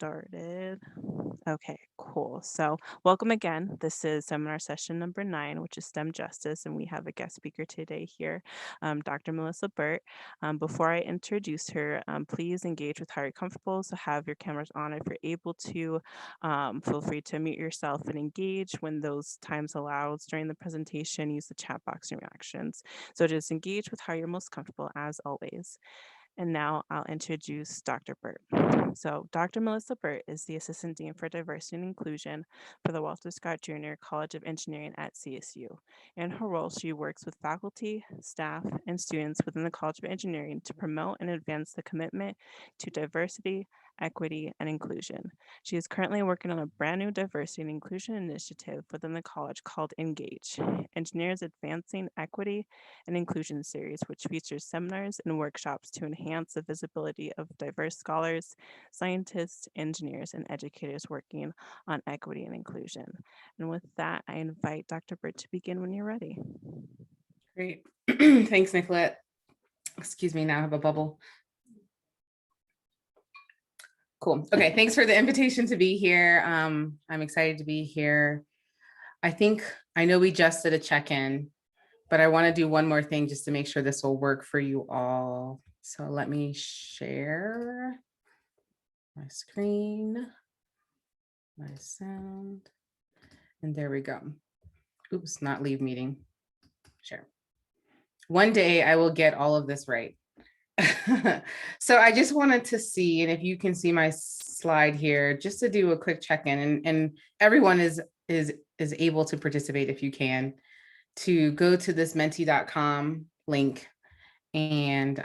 started. Okay, cool. So, welcome again. This is seminar session number 9, which is STEM Justice, and we have a guest speaker today here, Dr. Melissa Burt. Before I introduce her, please engage with how you're comfortable. So, have your cameras on if you're able to. Feel free to mute yourself and engage when those times allows during the presentation. Use the chat box and reactions. So, just engage with how you're most comfortable, as always. And now I'll introduce Dr. Burt. So Dr. Melissa Burt is the Assistant Dean for Diversity and Inclusion for the Walter Scott Jr. College of Engineering at CSU. In her role, she works with faculty, staff, and students within the College of Engineering to promote and advance the commitment to diversity, equity, and inclusion. She is currently working on a brand new diversity and inclusion initiative within the college called Engage, Engineers Advancing Equity and Inclusion series, which features seminars and workshops to enhance the visibility of diverse scholars, scientists, engineers, and educators working on equity and inclusion. And with that, I invite Dr. Burt to begin when you're ready. Great. Thanks, Nicolette. Excuse me, now I have a bubble. Cool. Okay, thanks for the invitation to be here. I'm excited to be here. I know we just did a check-in, but I want to do one more thing just to make sure this will work for you all. So let me share my screen, my sound, and there we go. Oops, not leave meeting. Share. One day I will get all of this right. So I just wanted to see, and if you can see my slide here, just to do a quick check-in, and everyone is able to participate if you can, to go to this menti.com link and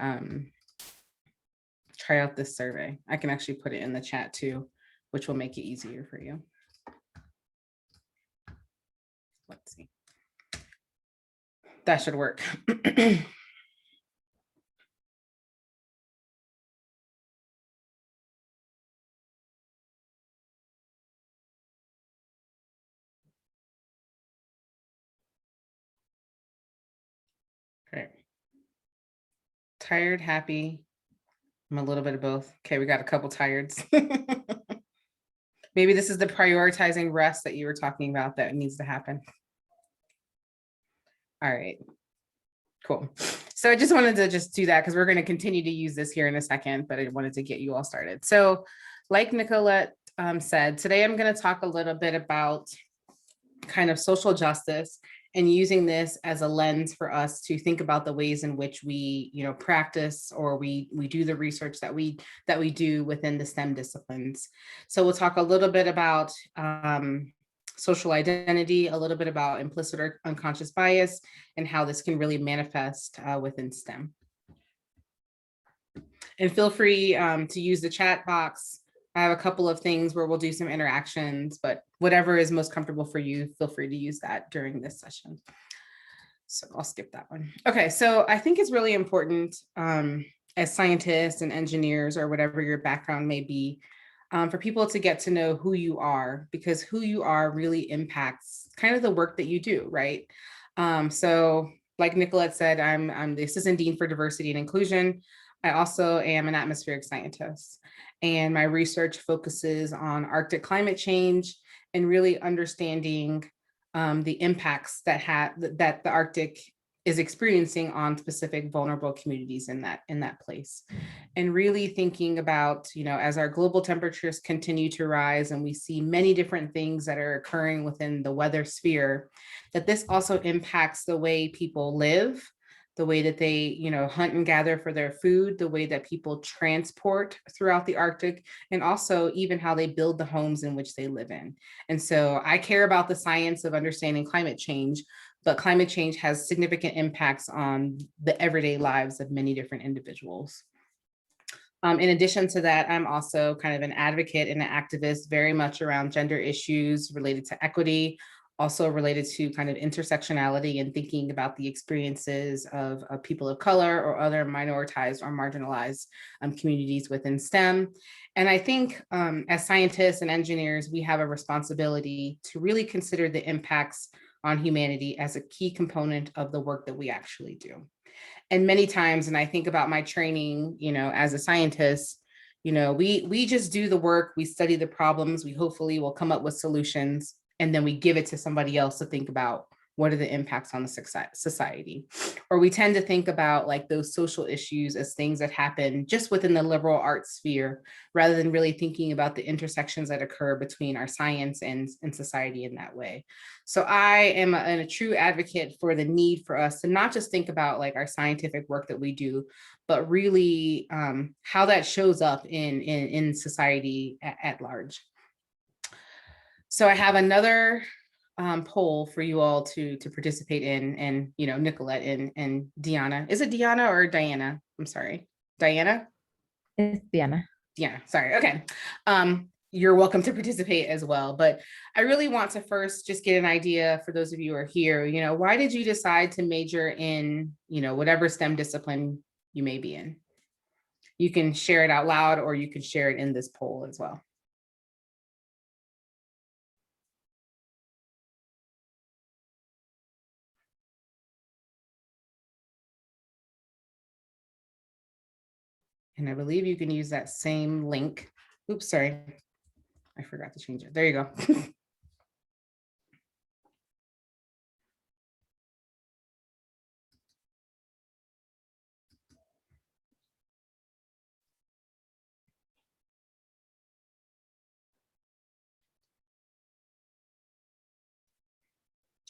try out this survey. I can actually put it in the chat too, which will make it easier for you. Let's see. That should work. Great. Tired, happy. I'm a little bit of both. Okay, we got a couple tireds. Maybe this is the prioritizing rest that you were talking about that needs to happen. All right, cool. So I just wanted to just do that because we're going to continue to use this here in a second, but I wanted to get you all started. So like Nicolette said, today I'm going to talk a little bit about kind of social justice and using this as a lens for us to think about the ways in which we, practice or we do the research that we do within the STEM disciplines. So we'll talk a little bit about social identity, a little bit about implicit or unconscious bias, and how this can really manifest within STEM. And feel free to use the chat box. I have a couple of things where we'll do some interactions, but whatever is most comfortable for you, feel free to use that during this session. So I'll skip that one. Okay, so I think it's really important as scientists and engineers or whatever your background may be, for people to get to know who you are, because who you are really impacts kind of the work that you do, right? So like Nicolette said, I'm the Assistant Dean for Diversity and Inclusion. I also am an atmospheric scientist, and my research focuses on Arctic climate change and really understanding the impacts that the Arctic is experiencing on specific vulnerable communities in that place. And really thinking about, as our global temperatures continue to rise and we see many different things that are occurring within the weather sphere, that this also impacts the way people live, the way that they, hunt and gather for their food, the way that people transport throughout the Arctic, and also even how they build the homes in which they live in. And so I care about the science of understanding climate change, but climate change has significant impacts on the everyday lives of many different individuals. In addition to that, I'm also kind of an advocate and an activist very much around gender issues related to equity, also related to kind of intersectionality and thinking about the experiences of people of color or other minoritized or marginalized communities within STEM. And I think as scientists and engineers, we have a responsibility to really consider the impacts on humanity as a key component of the work that we actually do. And many times, and I think about my training, as a scientist, we just do the work, we study the problems, we hopefully will come up with solutions, and then we give it to somebody else to think about what are the impacts on the society. Or we tend to think about like those social issues as things that happen just within the liberal arts sphere, rather than really thinking about the intersections that occur between our science and society in that way. So I am a true advocate for the need for us to not just think about like our scientific work that we do, but really how that shows up in society at large. So I have another poll for you all to participate in, and Nicolette and Deanna. Is it Deanna or Diana? I'm sorry, Diana. It's Diana. Diana, sorry. Okay. You're welcome to participate as well. But I really want to first just get an idea for those of you who are here, why did you decide to major in, whatever STEM discipline you may be in? You can share it out loud, or you can share it in this poll as well. And I believe you can use that same link. Oops, sorry. I forgot to change it. There you go.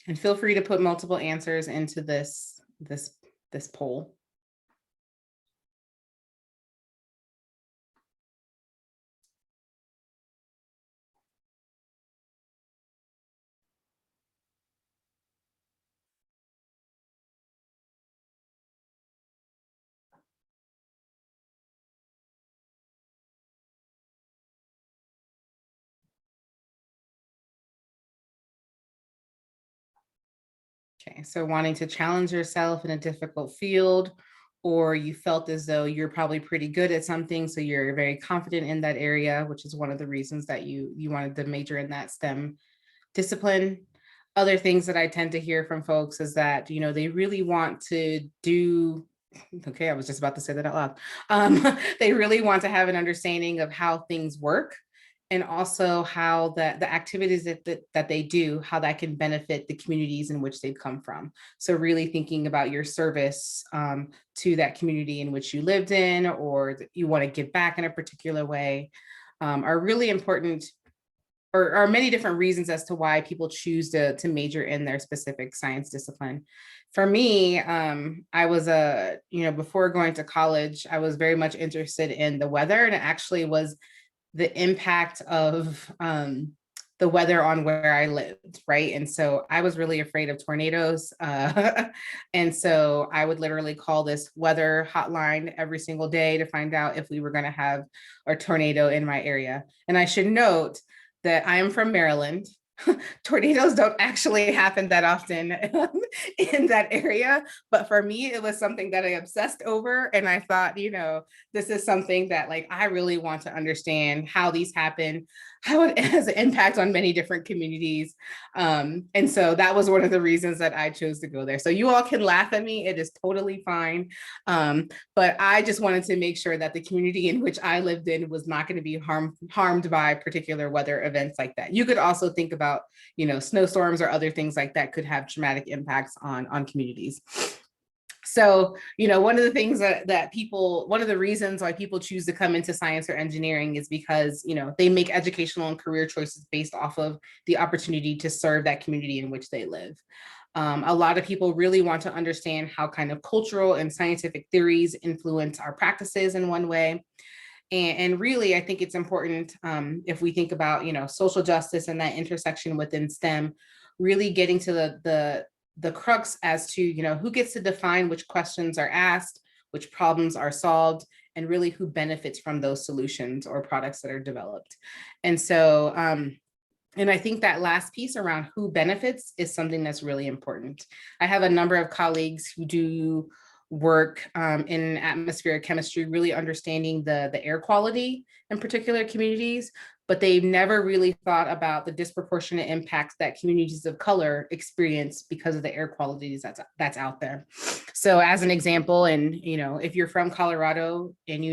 And feel free to put multiple answers into this poll. Okay, so wanting to challenge yourself in a difficult field, or you felt as though you're probably pretty good at something, so you're very confident in that area, which is one of the reasons that you wanted to major in that STEM discipline. Other things that I tend to hear from folks is that, they really want to do, okay, I was just about to say that out loud. They really want to have an understanding of how things work, and also how the activities that they do, how that can benefit the communities in which they've come from. So really thinking about your service to that community in which you lived in, or that you want to give back in a particular way, are really important, or are many different reasons as to why people choose to major in their specific science discipline. For me, I was before going to college, I was very much interested in the weather, and it actually was the impact of the weather on where I lived, right? And so I was really afraid of tornadoes. And so I would literally call this weather hotline every single day to find out if we were going to have a tornado in my area. And I should note that I am from Maryland. Tornadoes don't actually happen that often in that area. But for me, it was something that I obsessed over. And I thought, this is something that like, I really want to understand how these happen, how it has an impact on many different communities. And so that was one of the reasons that I chose to go there. So you all can laugh at me. It is totally fine. But I just wanted to make sure that the community in which I lived in was not going to be harmed by particular weather events like that. You could also think about, snowstorms or other things like that could have traumatic impacts on communities. So, one of the things one of the reasons why people choose to come into science or engineering is because, they make educational and career choices based off of the opportunity to serve that community in which they live. A lot of people really want to understand how kind of cultural and scientific theories influence our practices in one way. And really, I think it's important if we think about, social justice and that intersection within STEM, really getting to the crux as to, who gets to define which questions are asked, which problems are solved, and really who benefits from those solutions or products that are developed. And so, and I think that last piece around who benefits is something that's really important. I have a number of colleagues who do work in atmospheric chemistry, really understanding the air quality in particular communities. but they've never really thought about the disproportionate impacts that communities of color experience because of the air qualities that's out there. So as an example, and if you're from Colorado and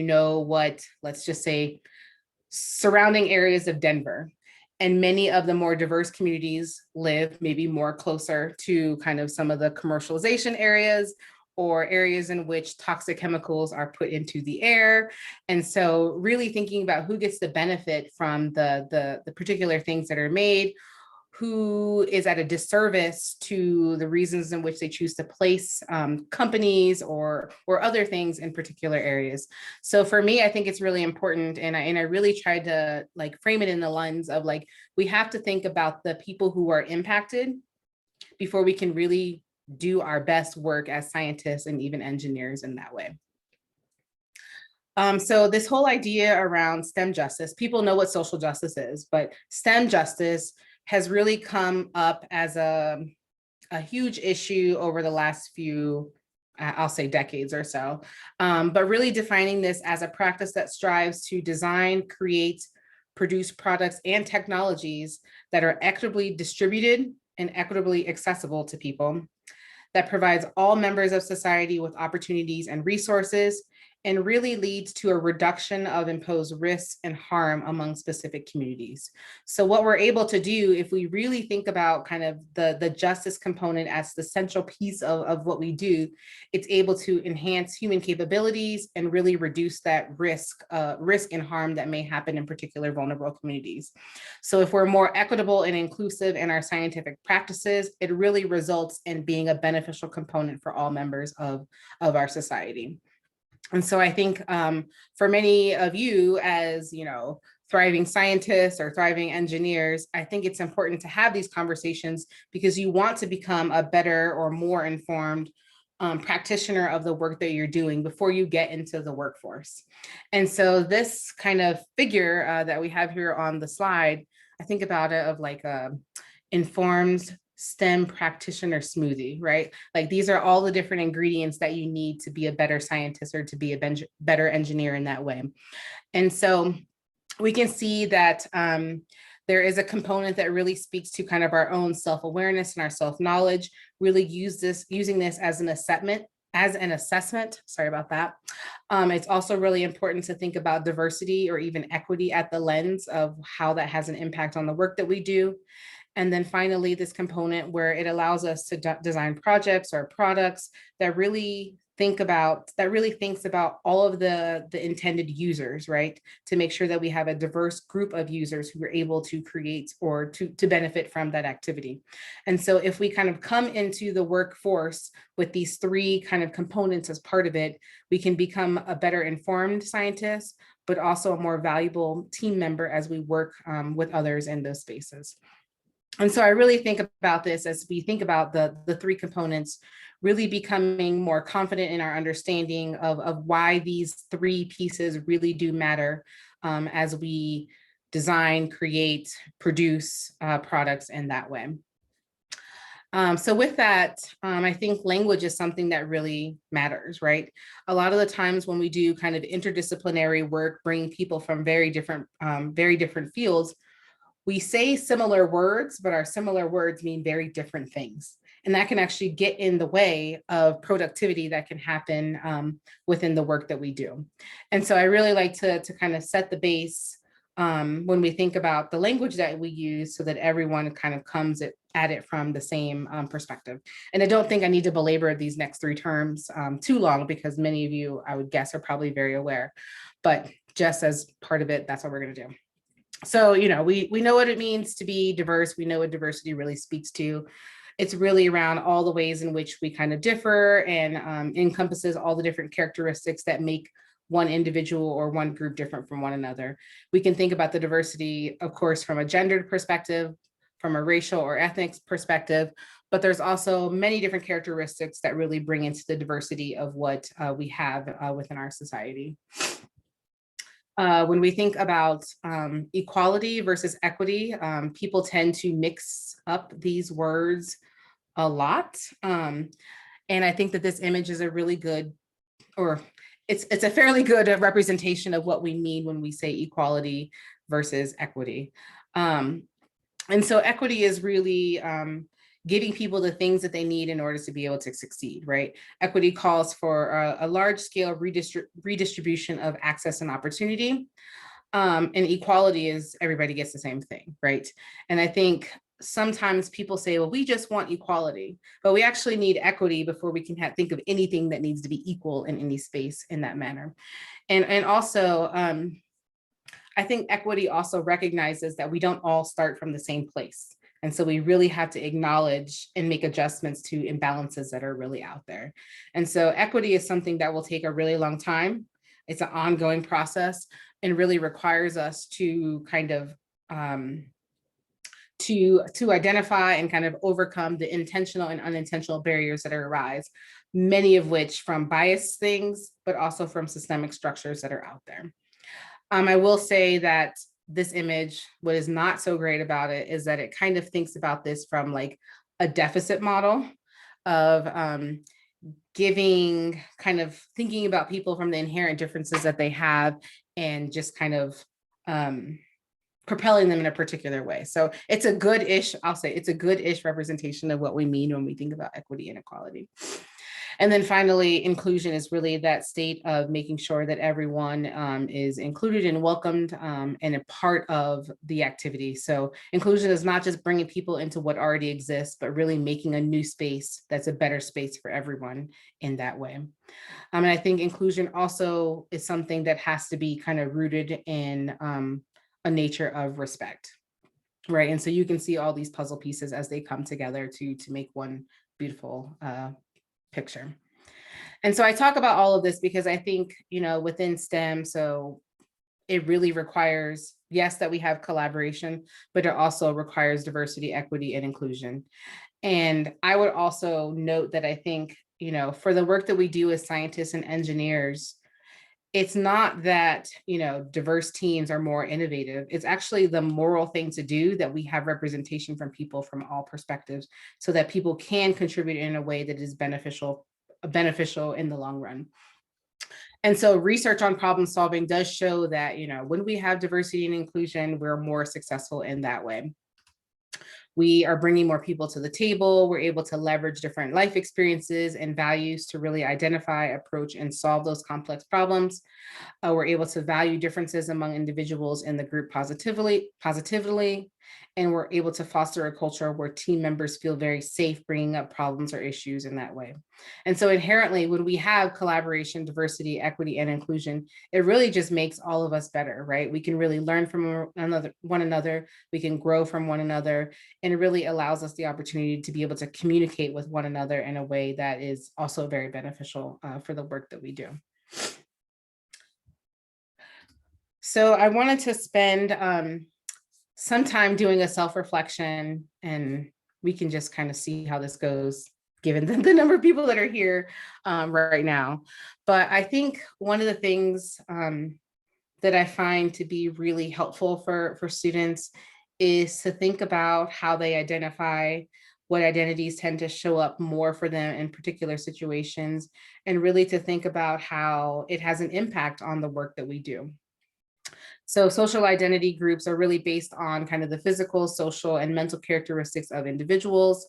what, let's just say, surrounding areas of Denver, and many of the more diverse communities live maybe more closer to kind of some of the commercialization areas or areas in which toxic chemicals are put into the air. And so really thinking about who gets the benefit from the particular things that are made, who is at a disservice to the reasons in which they choose to place companies or other things in particular areas. So for me, I think it's really important, and I really tried to frame it in the lens of we have to think about the people who are impacted before we can really do our best work as scientists and even engineers in that way. So this whole idea around STEM justice, people know what social justice is, but STEM justice has really come up as a huge issue over the last few, I'll say decades or so, but really defining this as a practice that strives to design, create, produce products and technologies that are equitably distributed and equitably accessible to people, that provides all members of society with opportunities and resources, and really leads to a reduction of imposed risks and harm among specific communities. So what we're able to do, if we really think about kind of the justice component as the central piece of what we do, it's able to enhance human capabilities and really reduce that risk and harm that may happen in particular vulnerable communities. So if we're more equitable and inclusive in our scientific practices, it really results in being a beneficial component for all members of our society. And so I think for many of you as, thriving scientists or thriving engineers, I think it's important to have these conversations because you want to become a better or more informed practitioner of the work that you're doing before you get into the workforce. And so this kind of figure that we have here on the slide, I think about it of like a informed STEM practitioner smoothie, right? Like these are all the different ingredients that you need to be a better scientist or to be a better engineer in that way. And so we can see that there is a component that really speaks to kind of our own self-awareness and our self-knowledge, really using this as an assessment, sorry about that. It's also really important to think about diversity or even equity at the lens of how that has an impact on the work that we do. And then finally, this component where it allows us to design projects or products that really thinks about all of the intended users, right? To make sure that we have a diverse group of users who are able to create or to benefit from that activity. And so if we kind of come into the workforce with these three kind of components as part of it, we can become a better informed scientist, but also a more valuable team member as we work with others in those spaces. And so I really think about this as we think about the three components, really becoming more confident in our understanding of why these three pieces really do matter as we design, create, produce products in that way. So with that, I think language is something that really matters, right? A lot of the times when we do kind of interdisciplinary work, bringing people from very different fields, we say similar words, but our similar words mean very different things. And that can actually get in the way of productivity that can happen within the work that we do. And so I really like to kind of set the base when we think about the language that we use so that everyone kind of comes at it from the same perspective. And I don't think I need to belabor these next three terms too long because many of you, I would guess, are probably very aware. But just as part of it, that's what we're going to do. So, we know what it means to be diverse. We know what diversity really speaks to. It's really around all the ways in which we kind of differ and encompasses all the different characteristics that make one individual or one group different from one another. We can think about the diversity, of course, from a gendered perspective, from a racial or ethnic perspective, but there's also many different characteristics that really bring into the diversity of what we have within our society. When we think about equality versus equity, people tend to mix up these words a lot. And I think that this image is a really good, or it's a fairly good representation of what we mean when we say equality versus equity. And so equity is really giving people the things that they need in order to be able to succeed, right? Equity calls for a large scale redistribution of access and opportunity. And equality is everybody gets the same thing, right? And I think sometimes people say, well, we just want equality, but we actually need equity before we can think of anything that needs to be equal in any space in that manner. And also, I think equity also recognizes that we don't all start from the same place. And so we really have to acknowledge and make adjustments to imbalances that are really out there. And so equity is something that will take a really long time. It's an ongoing process and really requires us to kind of to identify and kind of overcome the intentional and unintentional barriers that arise, many of which from bias things, but also from systemic structures that are out there. I will say that this image, what is not so great about it is that it kind of thinks about this from like a deficit model of giving, kind of thinking about people from the inherent differences that they have and just kind of propelling them in a particular way. So it's a good-ish, I'll say it's a good-ish representation of what we mean when we think about equity and equality. And then finally, inclusion is really that state of making sure that everyone is included and welcomed and a part of the activity. So inclusion is not just bringing people into what already exists, but really making a new space that's a better space for everyone in that way. And I think inclusion also is something that has to be kind of rooted in a nature of respect, right? And so you can see all these puzzle pieces as they come together to make one beautiful picture. And so I talk about all of this because I think, you know, within STEM, so it really requires, yes, that we have collaboration, but it also requires diversity, equity, and inclusion. And I would also note that I think, you know, for the work that we do as scientists and engineers, it's not that, you know, diverse teams are more innovative. It's actually the moral thing to do that we have representation from people from all perspectives so that people can contribute in a way that is beneficial in the long run. And so research on problem solving does show that, you know, when we have diversity and inclusion, we're more successful in that way. We are bringing more people to the table. We're able to leverage different life experiences and values to really identify, approach, and solve those complex problems. We're able to value differences among individuals in the group positively, and we're able to foster a culture where team members feel very safe bringing up problems or issues in that way. And so inherently, when we have collaboration, diversity, equity, and inclusion, it really just makes all of us better, right? We can really learn from one another, we can grow from one another, and it really allows us the opportunity to be able to communicate with one another in a way that is also very beneficial for the work that we do. So I wanted to spend some time doing a self-reflection, and we can just kind of see how this goes given the number of people that are here right now. But I think one of the things that I find to be really helpful for students is to think about how they identify what identities tend to show up more for them in particular situations, and really to think about how it has an impact on the work that we do. So social identity groups are really based on kind of the physical, social, and mental characteristics of individuals.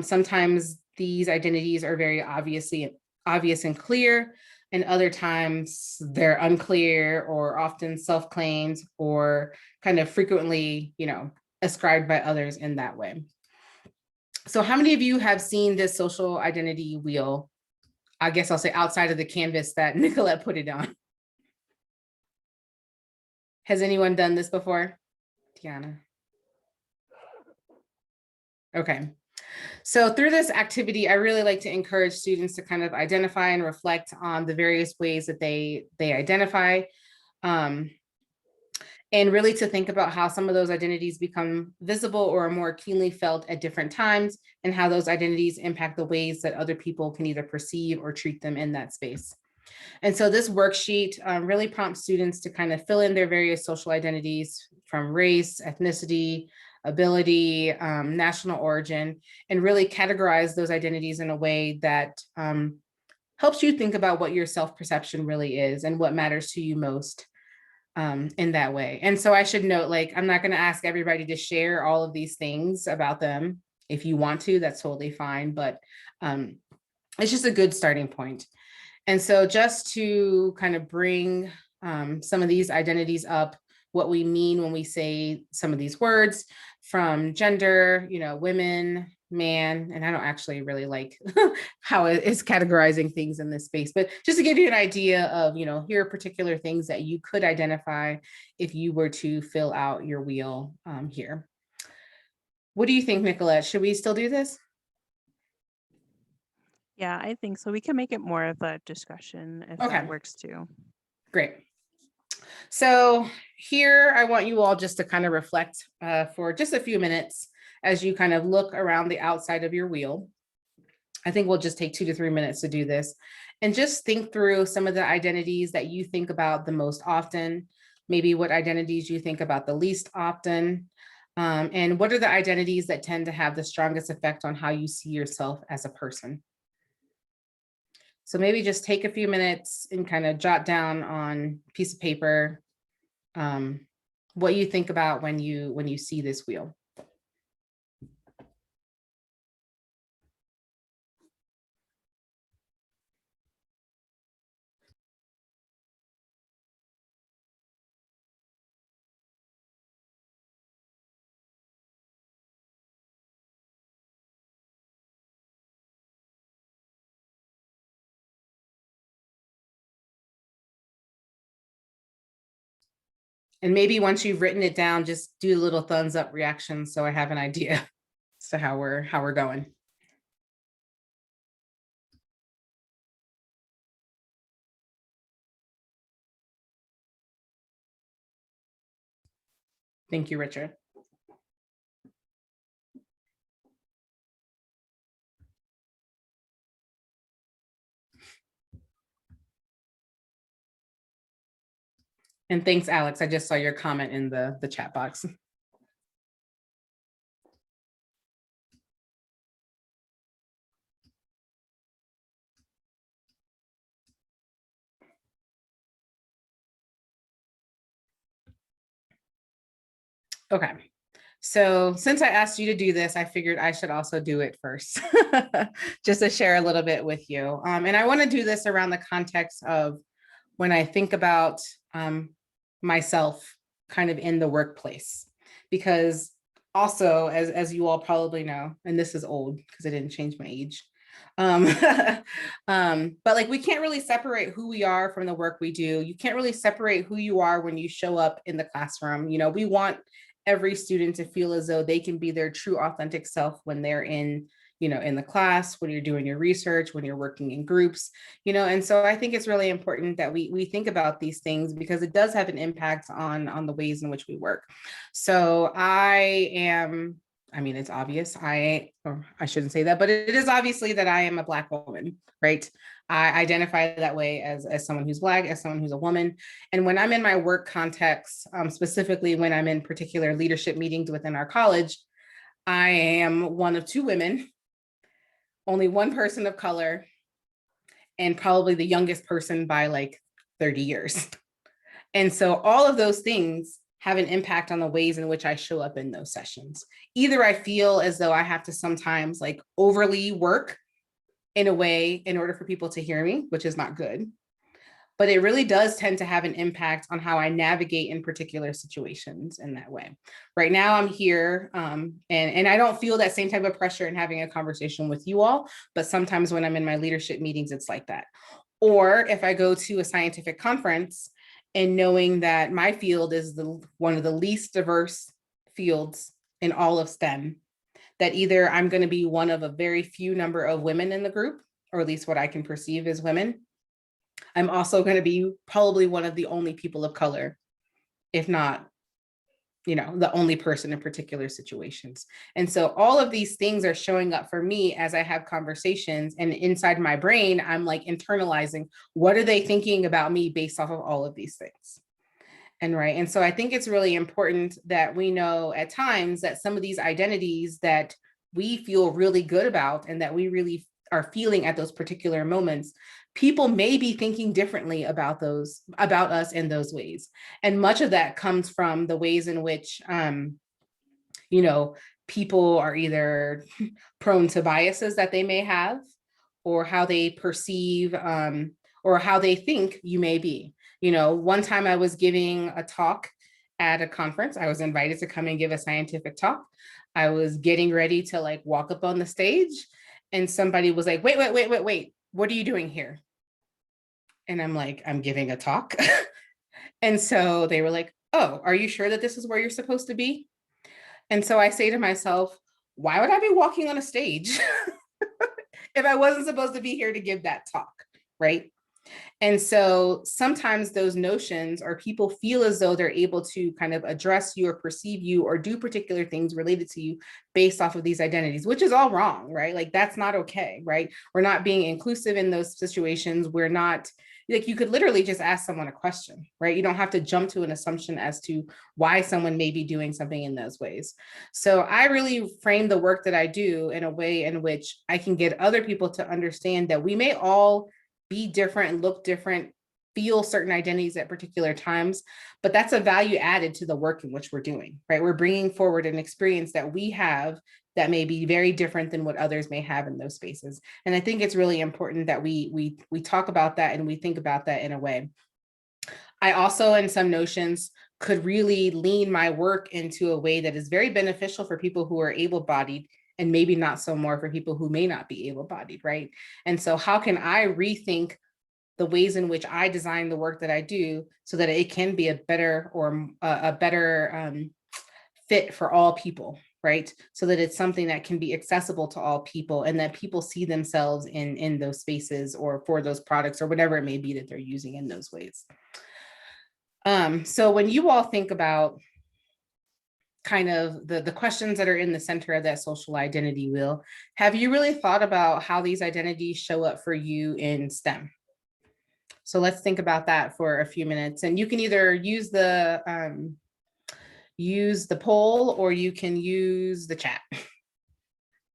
Sometimes these identities are very obvious and clear, and other times they're unclear or often self-claimed or kind of frequently, you know, ascribed by others in that way. So how many of you have seen this social identity wheel? I guess I'll say outside of the canvas that Nicolette put it on. Has anyone done this before? Tiana? Okay. So through this activity, I really like to encourage students to kind of identify and reflect on the various ways that they identify, and really to think about how some of those identities become visible or more keenly felt at different times, and how those identities impact the ways that other people can either perceive or treat them in that space. And so this worksheet really prompts students to kind of fill in their various social identities from race, ethnicity, ability, national origin, and really categorize those identities in a way that helps you think about what your self-perception really is and what matters to you most. in that way. And so I should note, like, I'm not going to ask everybody to share all of these things about them. If you want to, that's totally fine. But it's just a good starting point. And so just to kind of bring some of these identities up, what we mean when we say some of these words, from gender, women, man, and I don't actually really like how it is categorizing things in this space, but just to give you an idea of, here are particular things that you could identify if you were to fill out your wheel here. What do you think, Nicolette? Should we still do this? Yeah, I think so. We can make it more of a discussion if that Okay, works too. great. So here, I want you all just to kind of reflect for just a few minutes as you kind of look around the outside of your wheel. I think we'll just take 2 to 3 minutes to do this and just think through some of the identities that you think about the most often, maybe what identities you think about the least often, and what are the identities that tend to have the strongest effect on how you see yourself as a person. So maybe just take a few minutes and kind of jot down on a piece of paper what you think about when you see this wheel. And maybe once you've written it down, just do a little thumbs up reaction so I have an idea as to how we're going. Thank you, Richard. And thanks, Alex. I just saw your comment in the chat box. Okay. So since I asked you to do this, I figured I should also do it first, just to share a little bit with you. And I want to do this around the context of when I think about myself kind of in the workplace, because also, as you all probably know, and this is old because I didn't change my age, um, but like we can't really separate who we are from the work we do. You can't really separate who you are when you show up in the classroom. We want every student to feel as though they can be their true authentic self when they're in the class, when you're doing your research, when you're working in groups, and so I think it's really important that we think about these things because it does have an impact on the ways in which we work. So it's obvious, or I shouldn't say that, but it is obviously that I am a Black woman, right? I identify that way as someone who's Black, as someone who's a woman. And when I'm in my work context, specifically when I'm in particular leadership meetings within our college, I am one of 2 women, only 1 person of color, and probably the youngest person by like 30 years. And so all of those things have an impact on the ways in which I show up in those sessions. Either I feel as though I have to sometimes like overly work in a way in order for people to hear me, which is not good. But it really does tend to have an impact on how I navigate in particular situations in that way. Right now I'm here and I don't feel that same type of pressure in having a conversation with you all, but sometimes when I'm in my leadership meetings, it's like that. Or if I go to a scientific conference and knowing that my field is one of the least diverse fields in all of STEM, that either I'm going to be one of a very few number of women in the group, or at least what I can perceive as women. I'm also going to be probably one of the only people of color, if not, the only person in particular situations. And so all of these things are showing up for me as I have conversations, and inside my brain, I'm like internalizing, what are they thinking about me based off of all of these things? And so I think it's really important that we know at times that some of these identities that we feel really good about and that we really are feeling at those particular moments people may be thinking differently about us in those ways. And much of that comes from the ways in which, you know, people are either prone to biases that they may have, or how they perceive, or how they think you may be. You know, one time I was giving a talk at a conference. I was invited to come and give a scientific talk. I was getting ready to like walk up on the stage, and somebody was like, wait, what are you doing here? And I'm like, I'm giving a talk. And so they were like, oh, are you sure that this is where you're supposed to be? And so I say to myself, why would I be walking on a stage if I wasn't supposed to be here to give that talk, right? And so sometimes those notions, or people feel as though they're able to kind of address you or perceive you or do particular things related to you based off of these identities, which is all wrong, right? Like that's not okay, right? We're not being inclusive in those situations. We're not, like, you could literally just ask someone a question, right? You don't have to jump to an assumption as to why someone may be doing something in those ways. So I really frame the work that I do in a way in which I can get other people to understand that we may all be different, look different, feel certain identities at particular times, but that's a value added to the work in which we're doing, right? We're bringing forward an experience that we have that may be very different than what others may have in those spaces. And I think it's really important that we talk about that and we think about that in a way. I also, in some notions, could really lean my work into a way that is very beneficial for people who are able-bodied, and maybe not so more for people who may not be able-bodied, right? And so how can I rethink the ways in which I design the work that I do so that it can be a better, or a better fit for all people, right? So that it's something that can be accessible to all people, and that people see themselves in those spaces, or for those products, or whatever it may be that they're using in those ways. So when you all think about kind of the questions that are in the center of that social identity wheel, have you really thought about how these identities show up for you in STEM? So let's think about that for a few minutes, and you can either use the poll, or you can use the chat,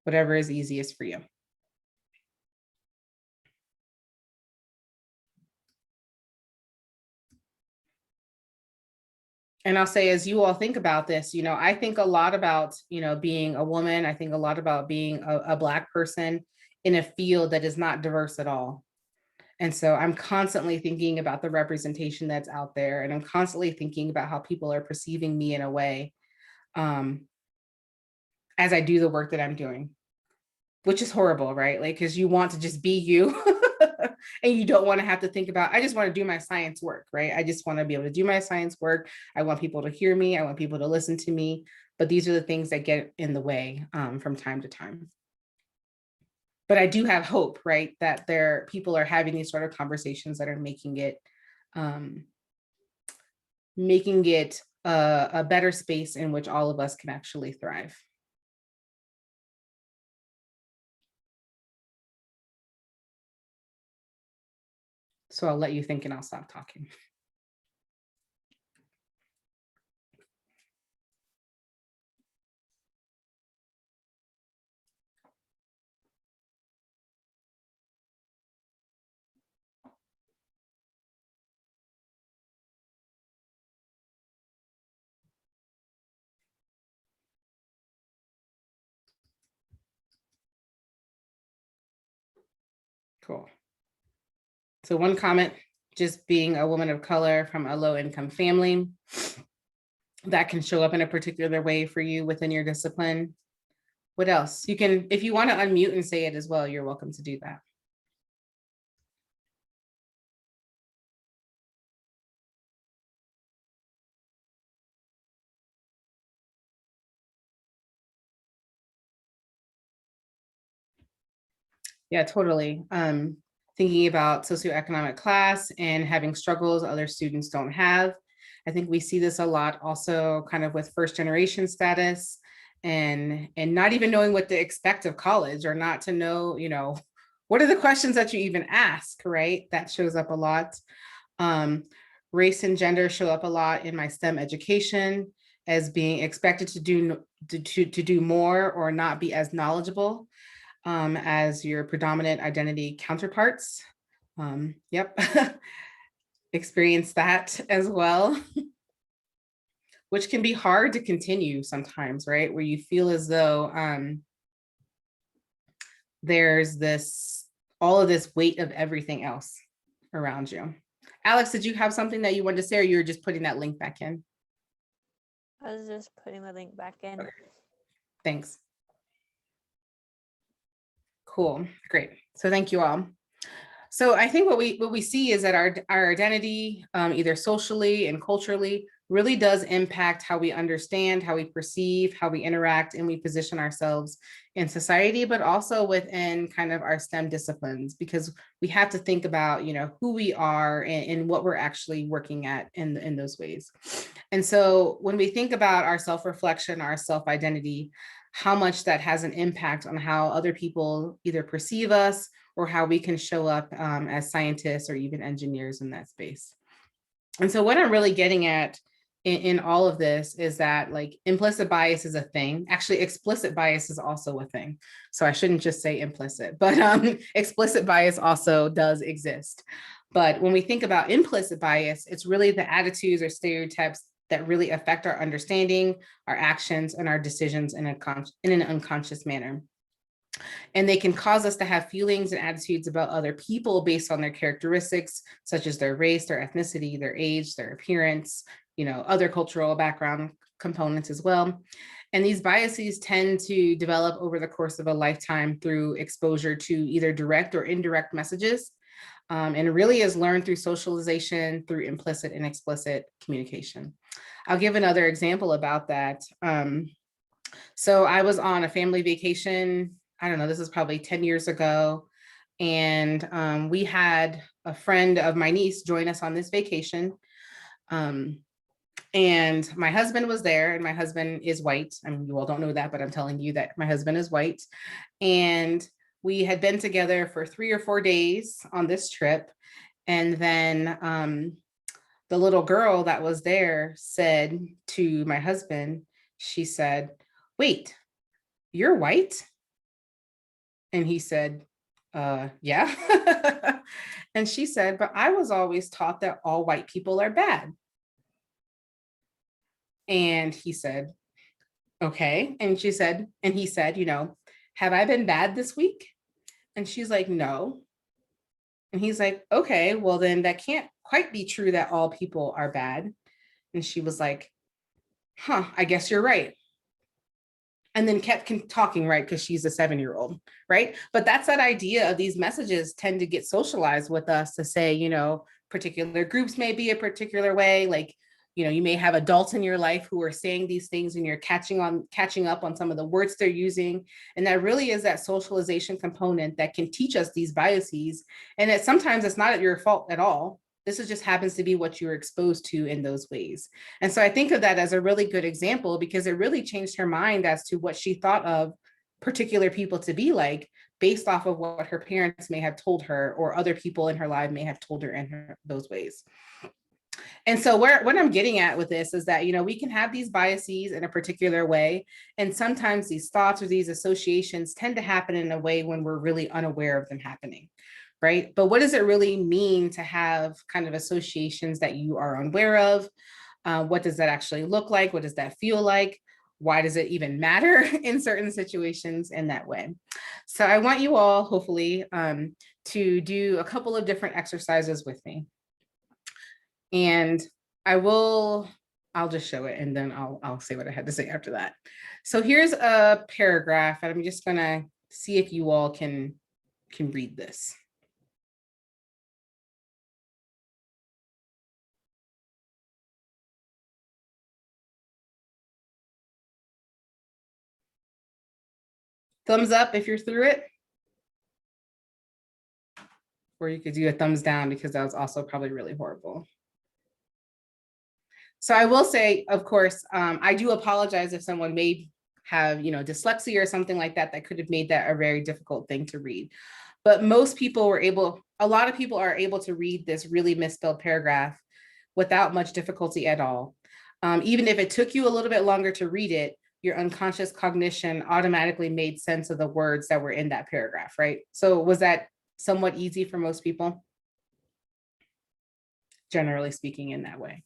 whatever is easiest for you. And I'll say, as you all think about this, you know, I think a lot about, you know, being a woman. I think a lot about being a Black person in a field that is not diverse at all. And so I'm constantly thinking about the representation that's out there. And I'm constantly thinking about how people are perceiving me in a way, as I do the work that I'm doing, which is horrible, right? Like, because you want to just be you. And you don't want to have to think about, I just want to do my science work, right? I just want to be able to do my science work. I want people to hear me. I want people to listen to me. But these are the things that get in the way from time to time. But I do have hope, right? That people are having these sort of conversations that are making it a better space in which all of us can actually thrive. So I'll let you think and I'll stop talking. Cool. So one comment, just being a woman of color from a low income family, that can show up in a particular way for you within your discipline. What else? You can, if you want to unmute and say it as well, you're welcome to do that. Yeah, totally. Thinking about socioeconomic class and having struggles other students don't have. I think we see this a lot also kind of with first generation status, and not even knowing what to expect of college, or not to know, you know, what are the questions that you even ask, right? That shows up a lot. Race and gender show up a lot in my STEM education, as being expected to do more, or not be as knowledgeable as your predominant identity counterparts. Yep. Experience that as well, which can be hard to continue sometimes, right? Where you feel as though there's all of this weight of everything else around you. Alex, did you have something that you wanted to say, or you were just putting that link back in? I was just putting the link back in. Okay. Thanks. Cool, great. So thank you all. So I think what we see is that our identity, either socially and culturally, really does impact how we understand, how we perceive, how we interact, and we position ourselves in society, but also within kind of our STEM disciplines, because we have to think about, who we are and what we're actually working at in those ways. And so when we think about our self-reflection, our self-identity, how much that has an impact on how other people either perceive us or how we can show up as scientists or even engineers in that space. And so what I'm really getting at in all of this is that, like, implicit bias is a thing. Actually, explicit bias is also a thing. So I shouldn't just say implicit, but explicit bias also does exist. But when we think about implicit bias, it's really the attitudes or stereotypes that really affect our understanding, our actions, and our decisions in an unconscious manner. And they can cause us to have feelings and attitudes about other people based on their characteristics, such as their race, their ethnicity, their age, their appearance, other cultural background components as well. And these biases tend to develop over the course of a lifetime through exposure to either direct or indirect messages. And it really is learned through socialization, through implicit and explicit communication. I'll give another example about that. So I was on a family vacation. I don't know, this is probably 10 years ago. And we had a friend of my niece join us on this vacation. And my husband was there, and my husband is white. I mean, you all don't know that, but I'm telling you that my husband is white. And we had been together for 3 or 4 days on this trip. And then the little girl that was there said to my husband, she said, "Wait, you're white?" And he said, yeah. And she said, "But I was always taught that all white people are bad." And he said, "Okay." And he said, "Have I been bad this week?" And she's like, "No." And he's like, "Okay, well then that can't quite be true that all people are bad." And she was like, "Huh, I guess you're right." And then kept talking, right? Because she's a 7-year-old, right? But that's that idea of these messages tend to get socialized with us to say, particular groups may be a particular way. Like, you may have adults in your life who are saying these things and you're catching up on some of the words they're using. And that really is that socialization component that can teach us these biases. And that sometimes it's not your fault at all. This just happens to be what you were exposed to in those ways. And so I think of that as a really good example because it really changed her mind as to what she thought of particular people to be like based off of what her parents may have told her or other people in her life may have told her in those ways. And so what I'm getting at with this is that, we can have these biases in a particular way. And sometimes these thoughts or these associations tend to happen in a way when we're really unaware of them happening. Right? But what does it really mean to have kind of associations that you are unaware of? What does that actually look like? What does that feel like? Why does it even matter in certain situations in that way? So I want you all, hopefully, to do a couple of different exercises with me. And I'll just show it and then I'll say what I had to say after that. So here's a paragraph and I'm just gonna see if you all can read this. Thumbs up if you're through it. Or you could do a thumbs down because that was also probably really horrible. So I will say, of course, I do apologize if someone may have, dyslexia or something like that, that could have made that a very difficult thing to read. But a lot of people are able to read this really misspelled paragraph without much difficulty at all. Even if it took you a little bit longer to read it, your unconscious cognition automatically made sense of the words that were in that paragraph, right? So was that somewhat easy for most people? generally speaking, in that way.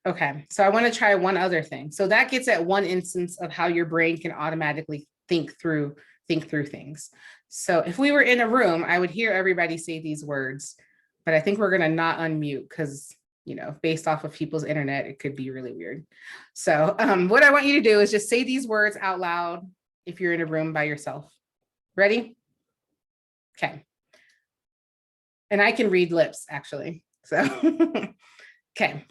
Okay, so I want to try one other thing. So that gets at one instance of how your brain can automatically think through things. So if we were in a room, I would hear everybody say these words, but I think we're going to not unmute because, you know, based off of people's internet, it could be really weird. So what I want you to do is just say these words out loud if you're in a room by yourself. Ready? Okay. And I can read lips, actually. So, okay.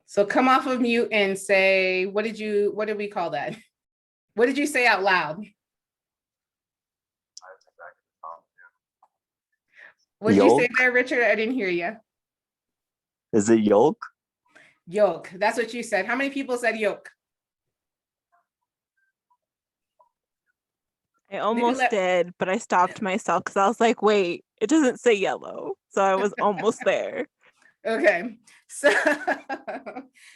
So come off of mute and say, what did we call that? What did you say out loud? What did you say there, Richard? I didn't hear you. Is it yolk? Yolk. That's what you said. How many people said yolk? I almost did, but I stopped myself because I was like, wait, it doesn't say yellow. So I was almost there. Okay. So,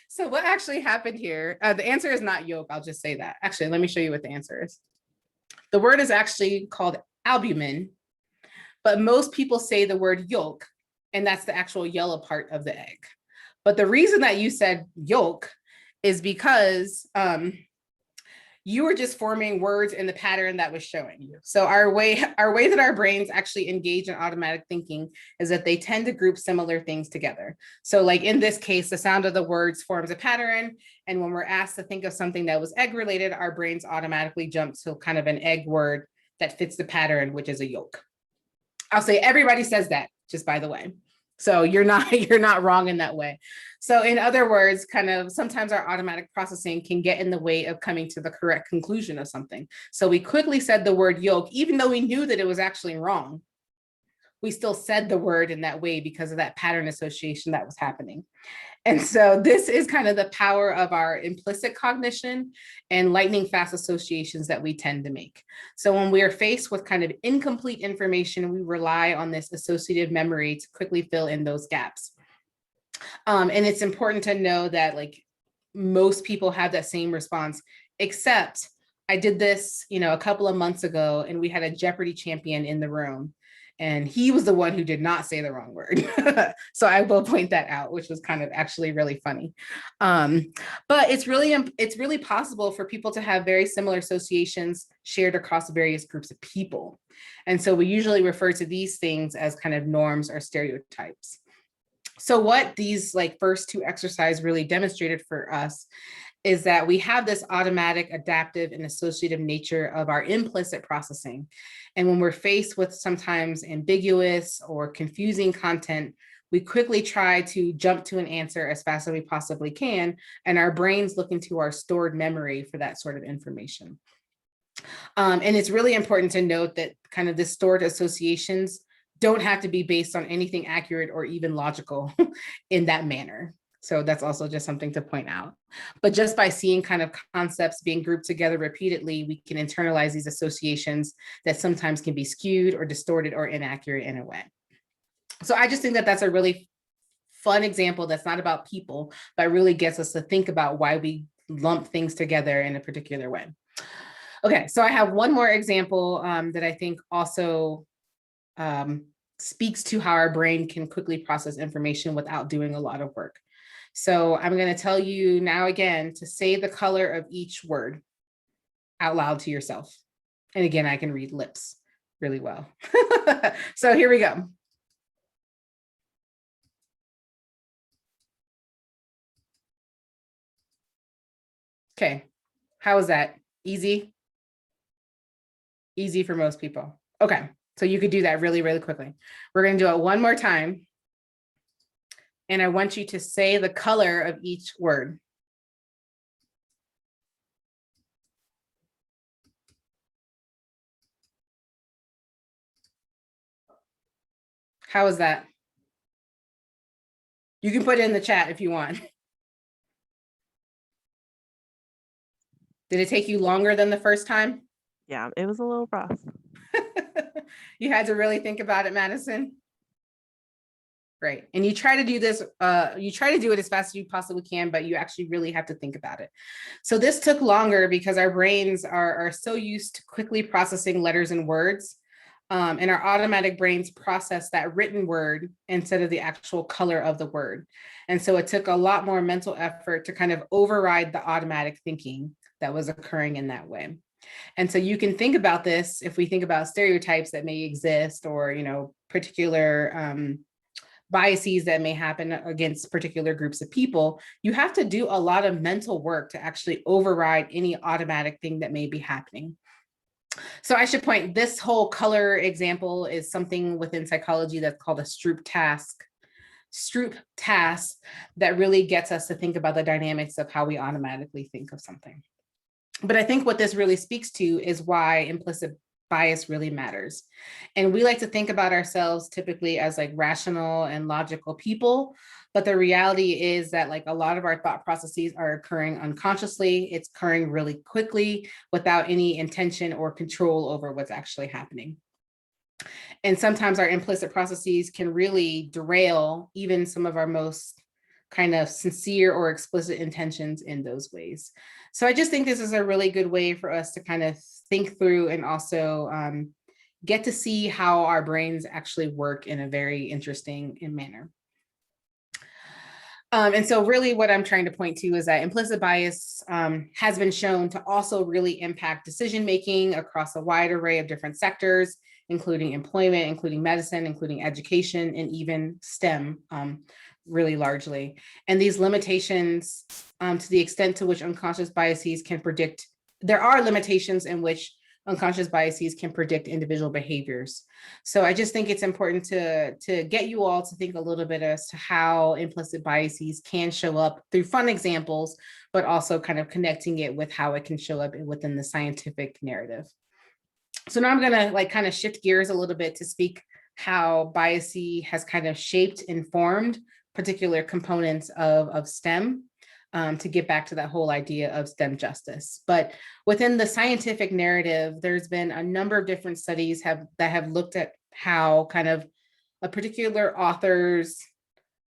so what actually happened here? The answer is not yolk. I'll just say that. Actually, let me show you what the answer is. The word is actually called albumin, but most people say the word yolk, and that's the actual yellow part of the egg. But the reason that you said yolk is because you were just forming words in the pattern that was showing you. So our way that our brains actually engage in automatic thinking is that they tend to group similar things together. So like in this case, the sound of the words forms a pattern. And when we're asked to think of something that was egg related, our brains automatically jump to kind of an egg word that fits the pattern, which is a yolk. I'll say everybody says that, just by the way. So you're not wrong in that way. So in other words, kind of sometimes our automatic processing can get in the way of coming to the correct conclusion of something. So we quickly said the word yolk, even though we knew that it was actually wrong. We still said the word in that way because of that pattern association that was happening. And so this is kind of the power of our implicit cognition and lightning fast associations that we tend to make. So when we are faced with kind of incomplete information, we rely on this associative memory to quickly fill in those gaps. And it's important to know that like most people have that same response, except I did this, you know, a couple of months ago, and we had a Jeopardy champion in the room. And he was the one who did not say the wrong word. So I will point that out, which was kind of actually really funny. But it's really possible for people to have very similar associations shared across various groups of people. And so we usually refer to these things as kind of norms or stereotypes. So what these like first two exercises really demonstrated for us is that we have this automatic, adaptive, and associative nature of our implicit processing. And when we're faced with sometimes ambiguous or confusing content, we quickly try to jump to an answer as fast as we possibly can, and our brains look into our stored memory for that sort of information. And it's really important to note that kind of the stored associations don't have to be based on anything accurate or even logical in that manner. So that's also just something to point out. But just by seeing kind of concepts being grouped together repeatedly, we can internalize these associations that sometimes can be skewed or distorted or inaccurate in a way. So I just think that that's a really fun example that's not about people, but really gets us to think about why we lump things together in a particular way. Okay, so I have one more example that I think also speaks to how our brain can quickly process information without doing a lot of work. So I'm going to tell you now again to say the color of each word out loud to yourself. And again, I can read lips really well. So here we go. Okay, how is that? Easy? Easy for most people. Okay, so you could do that really, really quickly. We're going to do it one more time. And I want you to say the color of each word. How is that? You can put it in the chat if you want. Did it take you longer than the first time? Yeah, it was a little rough. You had to really think about it, Madison? Right. And you try to do this, you try to do it as fast as you possibly can, but you actually really have to think about it. So this took longer because our brains are so used to quickly processing letters and words. And our automatic brains process that written word instead of the actual color of the word. And so it took a lot more mental effort to kind of override the automatic thinking that was occurring in that way. And so you can think about this if we think about stereotypes that may exist, or, you know, particular biases that may happen against particular groups of people. You have to do a lot of mental work to actually override any automatic thing that may be happening. So I should point, this whole color example is something within psychology that's called a Stroop task. Stroop task that really gets us to think about the dynamics of how we automatically think of something. But I think what this really speaks to is why implicit bias really matters. And we like to think about ourselves typically as like rational and logical people, but the reality is that like a lot of our thought processes are occurring unconsciously. It's occurring really quickly without any intention or control over what's actually happening. And sometimes our implicit processes can really derail even some of our most kind of sincere or explicit intentions in those ways. So I just think this is a really good way for us to kind of think through and also get to see how our brains actually work in a very interesting manner. And so really what I'm trying to point to is that implicit bias has been shown to also really impact decision-making across a wide array of different sectors, including employment, including medicine, including education, and even STEM, really largely. And these limitations, to the extent to which unconscious biases can predict, there are limitations in which unconscious biases can predict individual behaviors. So I just think it's important to get you all to think a little bit as to how implicit biases can show up through fun examples, but also kind of connecting it with how it can show up within the scientific narrative. So now I'm gonna like kind of shift gears a little bit to speak how bias has kind of shaped and formed particular components of STEM, to get back to that whole idea of STEM justice. But within the scientific narrative, there's been a number of different studies that have looked at how kind of a particular author's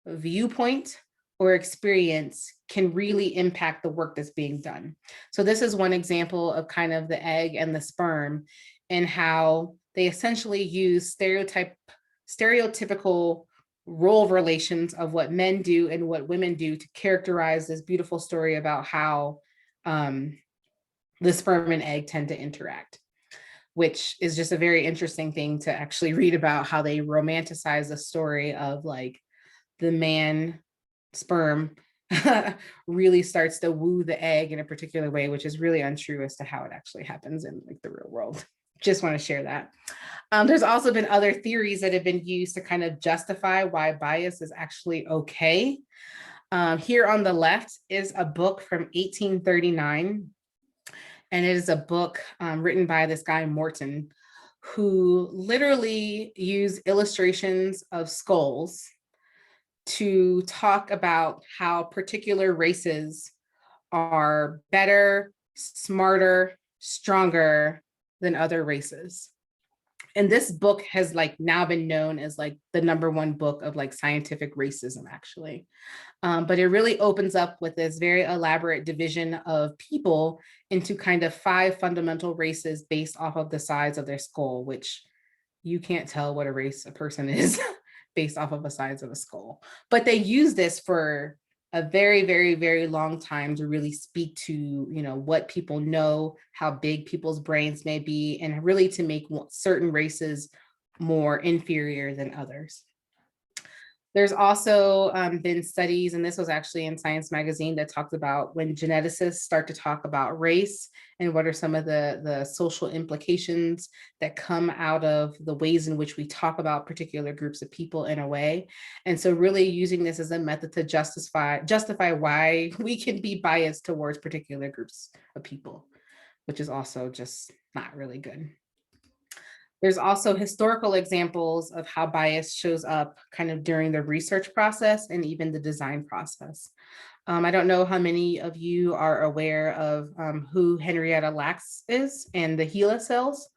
viewpoint or experience can really impact the work that's being done. So this is one example of kind of the egg and the sperm, and how they essentially use stereotypical role relations of what men do and what women do to characterize this beautiful story about how the sperm and egg tend to interact, which is just a very interesting thing to actually read about, how they romanticize the story of like the man sperm really starts to woo the egg in a particular way, which is really untrue as to how it actually happens in like the real world. Just want to share that. There's also been other theories that have been used to kind of justify why bias is actually okay. Here on the left is a book from 1839, and it is a book written by this guy Morton, who literally used illustrations of skulls to talk about how particular races are better, smarter, stronger than other races. And this book has like now been known as like the #1 book of like scientific racism, actually. But it really opens up with this very elaborate division of people into kind of 5 fundamental races based off of the size of their skull, which you can't tell what a race a person is based off of the size of a skull. But they use this for a very, very, very long time to really speak to, you know, what people know, how big people's brains may be, and really to make certain races more inferior than others. There's also been studies, and this was actually in Science Magazine, that talked about when geneticists start to talk about race and what are some of the social implications that come out of the ways in which we talk about particular groups of people in a way. And so really using this as a method to justify why we can be biased towards particular groups of people, which is also just not really good. There's also historical examples of how bias shows up kind of during the research process and even the design process. I don't know how many of you are aware of who Henrietta Lacks is and the HeLa cells,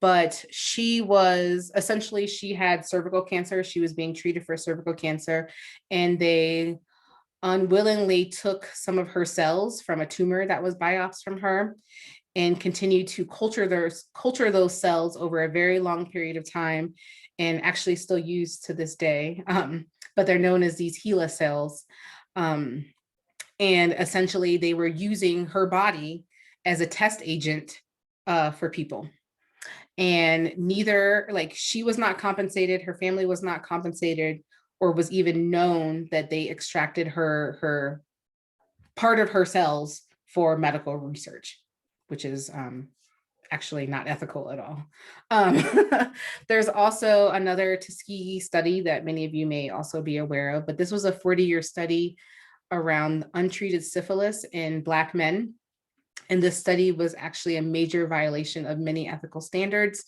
but she had cervical cancer. She was being treated for cervical cancer, and they unwillingly took some of her cells from a tumor that was biopsied from her and continued to culture those cells over a very long period of time, and actually still used to this day. But they're known as these HeLa cells. And essentially they were using her body as a test agent for people. And she was not compensated, her family was not compensated, or was even known that they extracted her part of her cells for medical research, which is actually not ethical at all. There's also another Tuskegee study that many of you may also be aware of, but this was a 40-year study around untreated syphilis in Black men. And this study was actually a major violation of many ethical standards,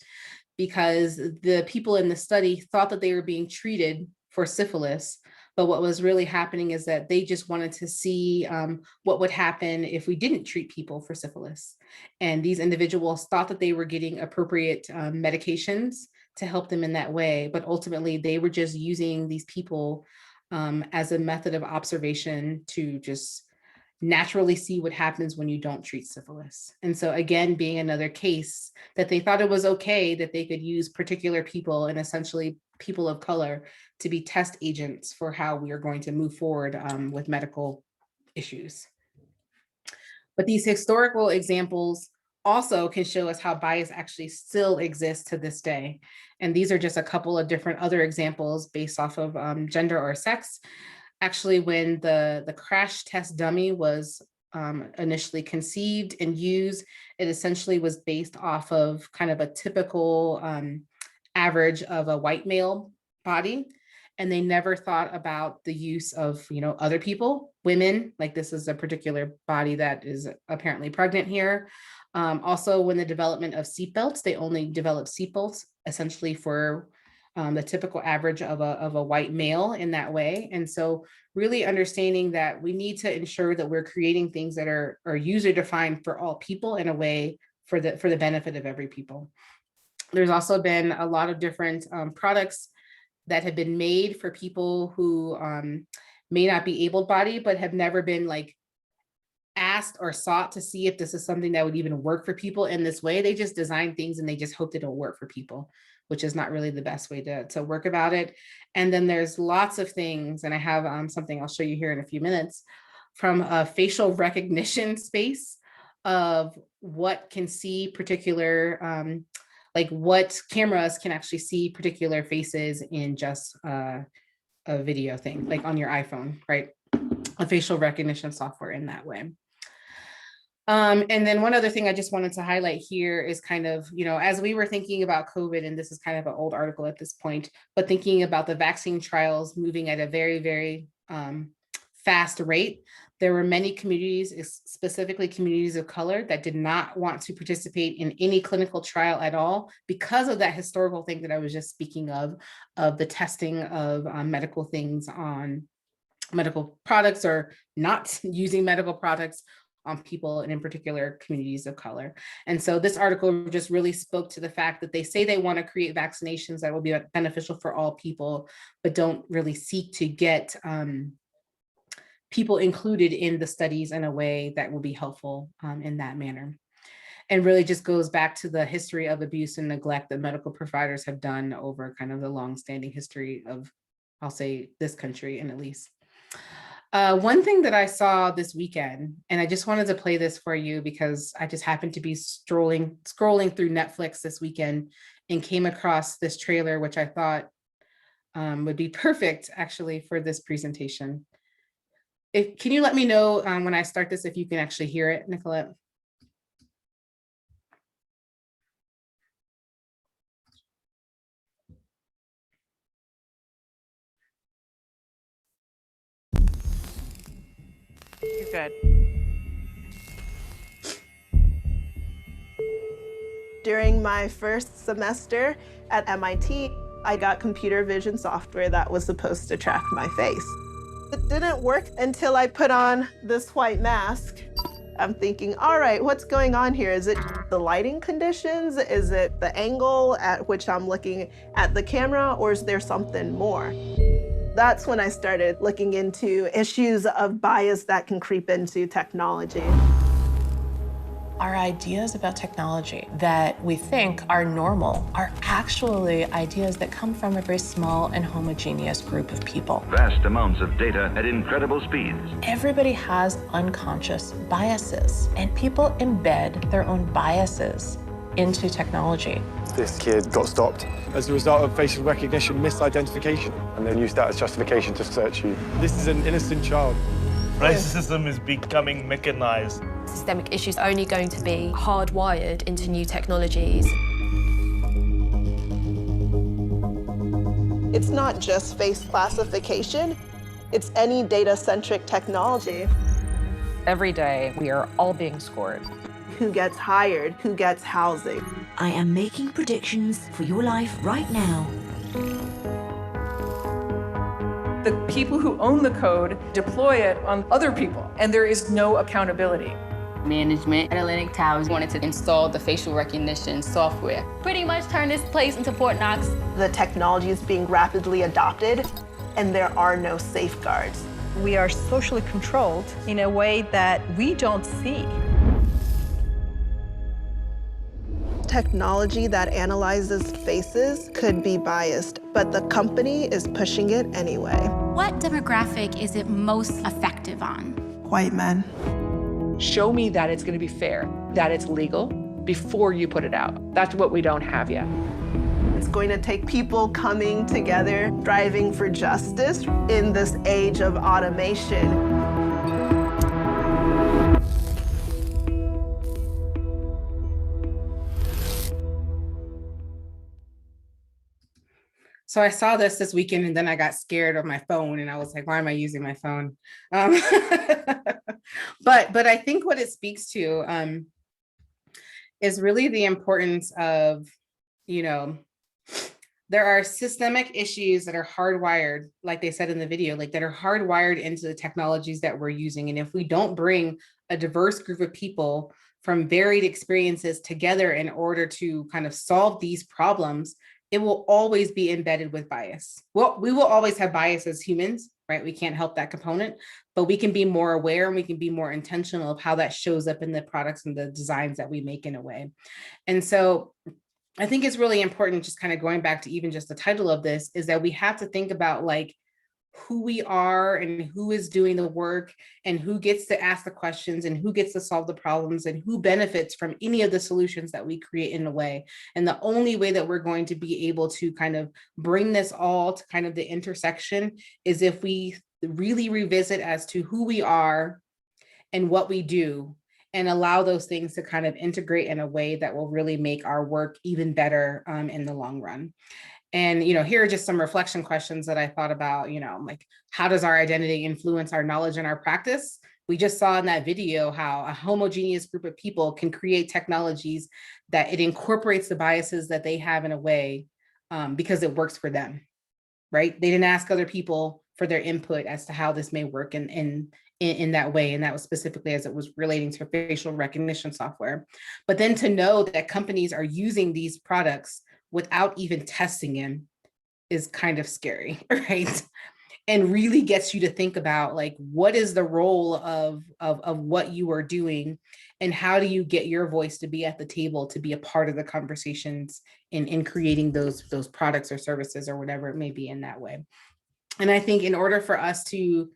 because the people in the study thought that they were being treated for syphilis, but what was really happening is that they just wanted to see what would happen if we didn't treat people for syphilis. And these individuals thought that they were getting appropriate medications to help them in that way, but ultimately they were just using these people as a method of observation to just naturally see what happens when you don't treat syphilis. And so again, being another case that they thought it was okay that they could use particular people, and essentially people of color, to be test agents for how we are going to move forward with medical issues. But these historical examples also can show us how bias actually still exists to this day. And these are just a couple of different other examples based off of gender or sex. Actually, when the crash test dummy was initially conceived and used, it essentially was based off of kind of a typical average of a white male body. And they never thought about the use of, other people, women, like this is a particular body that is apparently pregnant here. Also, when the development of seatbelts, they only developed seatbelts essentially for the typical average of a white male in that way. And so really understanding that we need to ensure that we're creating things that are user defined for all people in a way for the benefit of every people. There's also been a lot of different products that have been made for people who may not be able-bodied, but have never been asked or sought to see if this is something that would even work for people in this way. They just design things and they just hope they don't work for people, which is not really the best way to work about it. And then there's lots of things, and I have something I'll show you here in a few minutes, from a facial recognition space of what can see particular, what cameras can actually see particular faces in just a video thing, like on your iPhone, right? A facial recognition software in that way. And then one other thing I just wanted to highlight here is kind of, as we were thinking about COVID, and this is kind of an old article at this point, but thinking about the vaccine trials moving at a very, very fast rate, there were many communities, specifically communities of color, that did not want to participate in any clinical trial at all because of that historical thing that I was just speaking of the testing of medical things on medical products, or not using medical products on people, and in particular communities of color. And so this article just really spoke to the fact that they say they want to create vaccinations that will be beneficial for all people, but don't really seek to get people included in the studies in a way that will be helpful in that manner. And really just goes back to the history of abuse and neglect that medical providers have done over kind of the longstanding history of, I'll say, this country, and at least. One thing that I saw this weekend, and I just wanted to play this for you because I just happened to be scrolling through Netflix this weekend and came across this trailer, which I thought would be perfect actually for this presentation. Can you let me know when I start this, if you can actually hear it, Nicolette? You're good. During my first semester at MIT, I got computer vision software that was supposed to track my face. It didn't work until I put on this white mask. I'm thinking, all right, what's going on here? Is it the lighting conditions? Is it the angle at which I'm looking at the camera, or is there something more? That's when I started looking into issues of bias that can creep into technology. Our ideas about technology that we think are normal are actually ideas that come from a very small and homogeneous group of people. Vast amounts of data at incredible speeds. Everybody has unconscious biases, and people embed their own biases into technology. This kid got stopped as a result of facial recognition misidentification, and then used that as justification to search you. This is an innocent child. Racism is becoming mechanized. Systemic issues are only going to be hardwired into new technologies. It's not just face classification, it's any data-centric technology. Every day, we are all being scored. Who gets hired, who gets housing. I am making predictions for your life right now. The people who own the code deploy it on other people, and there is no accountability. Management at Atlantic Towers wanted to install the facial recognition software. Pretty much turn this place into Fort Knox. The technology is being rapidly adopted, and there are no safeguards. We are socially controlled in a way that we don't see. Technology that analyzes faces could be biased, but the company is pushing it anyway. What demographic is it most effective on? White men. Show me that it's going to be fair, that it's legal, before you put it out. That's what we don't have yet. It's going to take people coming together, striving for justice in this age of automation. So I saw this weekend, and then I got scared of my phone, and I was like, why am I using my phone? But I think what it speaks to is really the importance of, there are systemic issues that are hardwired, like they said in the video, like that are hardwired into the technologies that we're using. And if we don't bring a diverse group of people from varied experiences together in order to kind of solve these problems, it will always be embedded with bias. Well, we will always have bias as humans, right? We can't help that component, but we can be more aware and we can be more intentional of how that shows up in the products and the designs that we make in a way. And so I think it's really important, just kind of going back to even just the title of this, is that we have to think about like who we are and who is doing the work and who gets to ask the questions and who gets to solve the problems and who benefits from any of the solutions that we create in a way. And the only way that we're going to be able to kind of bring this all to kind of the intersection is if we really revisit as to who we are and what we do, and allow those things to kind of integrate in a way that will really make our work even better in the long run. And, here are just some reflection questions that I thought about, like, how does our identity influence our knowledge and our practice? We just saw in that video how a homogeneous group of people can create technologies that it incorporates the biases that they have in a way because it works for them, right? They didn't ask other people for their input as to how this may work in that way. And that was specifically as it was relating to facial recognition software. But then to know that companies are using these products without even testing them is kind of scary, right? And really gets you to think about like, what is the role of what you are doing, and how do you get your voice to be at the table, to be a part of the conversations in creating those products or services or whatever it may be in that way. And I think in order for us to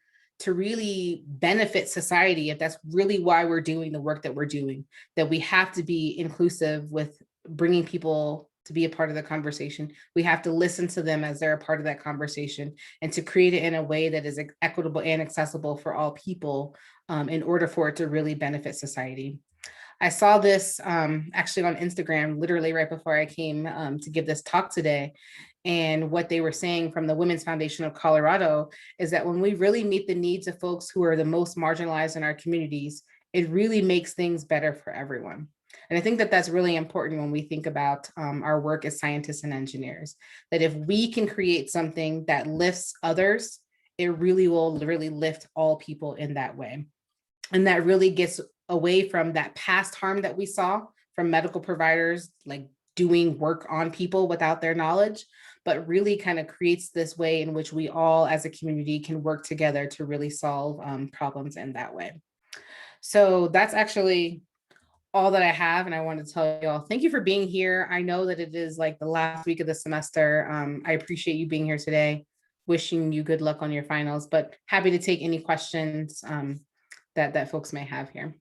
really benefit society, if that's really why we're doing the work that we're doing, that we have to be inclusive with bringing people to be a part of the conversation. We have to listen to them as they're a part of that conversation, and to create it in a way that is equitable and accessible for all people in order for it to really benefit society. I saw this actually on Instagram, literally right before I came to give this talk today. And what they were saying from the Women's Foundation of Colorado is that when we really meet the needs of folks who are the most marginalized in our communities, it really makes things better for everyone. And I think that that's really important when we think about our work as scientists and engineers, that if we can create something that lifts others, it really will really lift all people in that way. And that really gets away from that past harm that we saw from medical providers, like doing work on people without their knowledge, but really kind of creates this way in which we all as a community can work together to really solve problems in that way. So that's actually all that I have. And I want to tell you all, thank you for being here. I know that it is like the last week of the semester. I appreciate you being here today. Wishing you good luck on your finals, but happy to take any questions that folks may have here.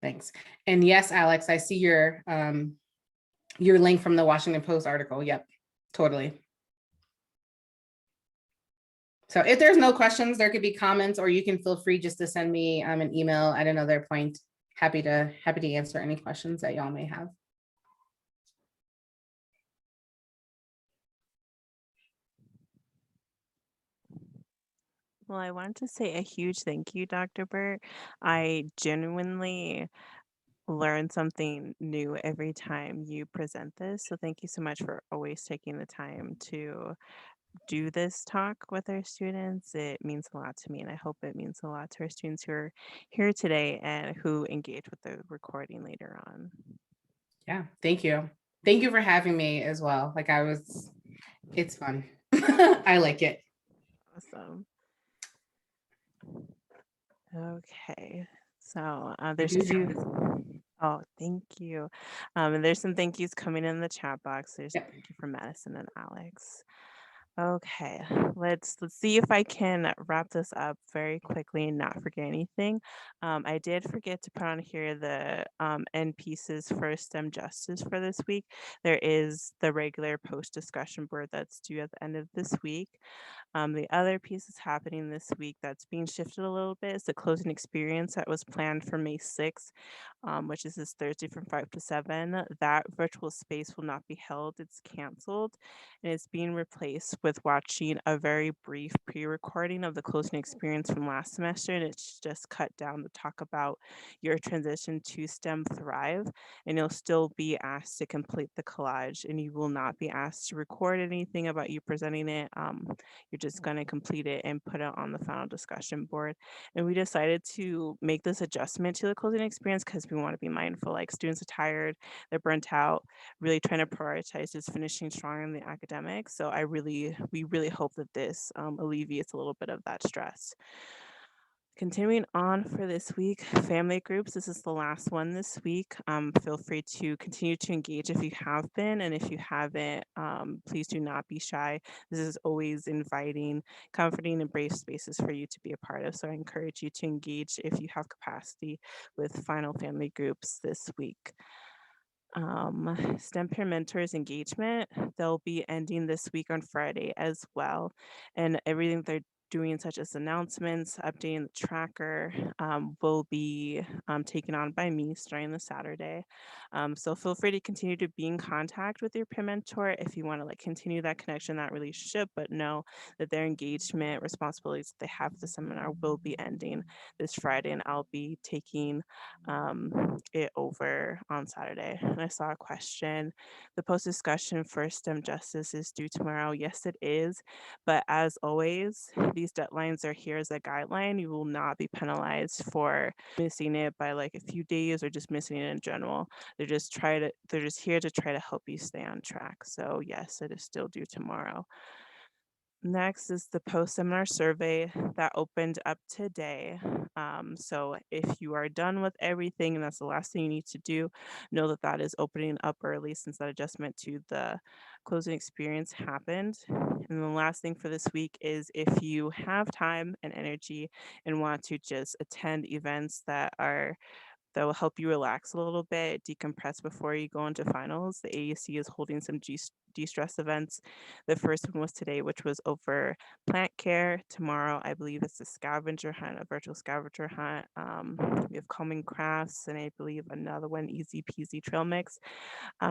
Thanks. And yes, Alex, I see your link from the Washington Post article. Yep, totally. So if there's no questions, there could be comments, or you can feel free just to send me an email at another point. Happy to answer any questions that y'all may have. Well, I wanted to say a huge thank you, Dr. Burt. I genuinely learn something new every time you present this. So thank you so much for always taking the time to do this talk with our students. It means a lot to me, and I hope it means a lot to our students who are here today and who engage with the recording later on. Yeah, thank you. Thank you for having me as well. Like it's fun. I like it. Awesome. Okay, so there's a do few. have Oh, thank you. And there's some thank yous coming in the chat box. There's a Yep. thank you from Madison and Alex. Okay, let's see if I can wrap this up very quickly and not forget anything. I did forget to put on here the end pieces for STEM Justice for this week. There is the regular post discussion board that's due at the end of this week. The other piece that's happening this week that's being shifted a little bit is the closing experience that was planned for May 6th, which is this Thursday from 5 to 7. That virtual space will not be held. It's canceled, and it's being replaced with watching a very brief pre-recording of the closing experience from last semester, and it's just cut down to talk about your transition to STEM Thrive, and you'll still be asked to complete the collage, and you will not be asked to record anything about you presenting it. You're just going to complete it and put it on the final discussion board. And we decided to make this adjustment to the closing experience because we want to be mindful, like students are tired, they're burnt out, really trying to prioritize just finishing strong in the academics. So we really hope that this alleviates a little bit of that stress. Continuing on for this week, family groups. This is the last one this week. Feel free to continue to engage if you have been, and if you haven't, please do not be shy. This is always inviting, comforting, and brave spaces for you to be a part of. So I encourage you to engage if you have capacity with final family groups this week. STEM Peer Mentors engagement, they'll be ending this week on Friday as well. And everything they're doing, such as announcements, updating the tracker, will be taken on by me starting this Saturday. So feel free to continue to be in contact with your peer mentor if you want to continue that connection, that relationship, but know that their engagement responsibilities that they have for the seminar will be ending this Friday, and I'll be taking it over on Saturday. And I saw a question. The post discussion for STEM Justice is due tomorrow. Yes, it is. But as always, these deadlines are here as a guideline. You will not be penalized for missing it by a few days or just missing it in general. They're just here to try to help you stay on track. So yes, it is still due tomorrow. Next is the post-seminar survey that opened up today. So if you are done with everything and that's the last thing you need to do, know that that is opening up early since that adjustment to the closing experience happened. And the last thing for this week is if you have time and energy and want to just attend events that will help you relax a little bit, decompress before you go into finals. The AUC is holding some de-stress events. The first one was today, which was over plant care. Tomorrow, I believe it's a scavenger hunt, a virtual scavenger hunt. We have calming crafts, and I believe another one, easy peasy trail mix,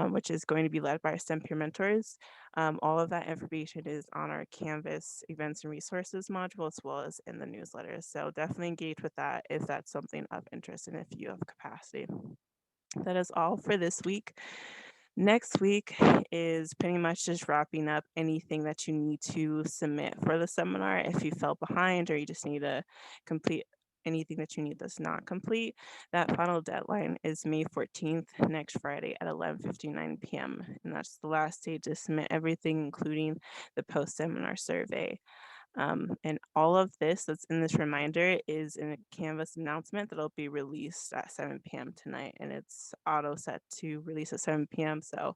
which is going to be led by our STEM peer mentors. All of that information is on our Canvas events and resources module, as well as in the newsletter. So definitely engage with that if that's something of interest and if you have capacity. That is all for this week. Next week is pretty much just wrapping up anything that you need to submit for the seminar. If you fell behind or you just need to complete anything that you need that's not complete, that final deadline is May 14th, next Friday at 11:59 p.m. And that's the last day to submit everything, including the post-seminar survey. And all of this that's in this reminder is in a Canvas announcement that'll be released at 7 p.m. tonight, and it's auto set to release at 7 p.m. So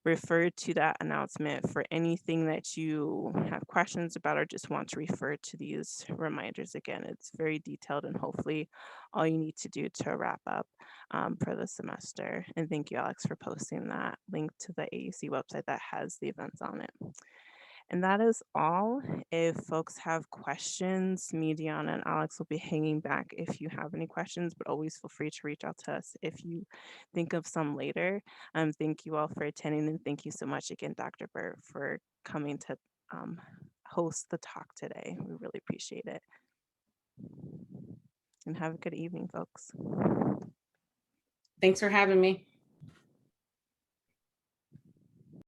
refer to that announcement for anything that you have questions about or just want to refer to these reminders again. It's very detailed and hopefully all you need to do to wrap up for the semester. And thank you, Alex, for posting that link to the AUC website that has the events on it. And that is all. If folks have questions, me, Deanna, and Alex will be hanging back if you have any questions, but always feel free to reach out to us if you think of some later. Thank you all for attending, and thank you so much again, Dr. Burt, for coming to host the talk today. We really appreciate it. And have a good evening, folks. Thanks for having me.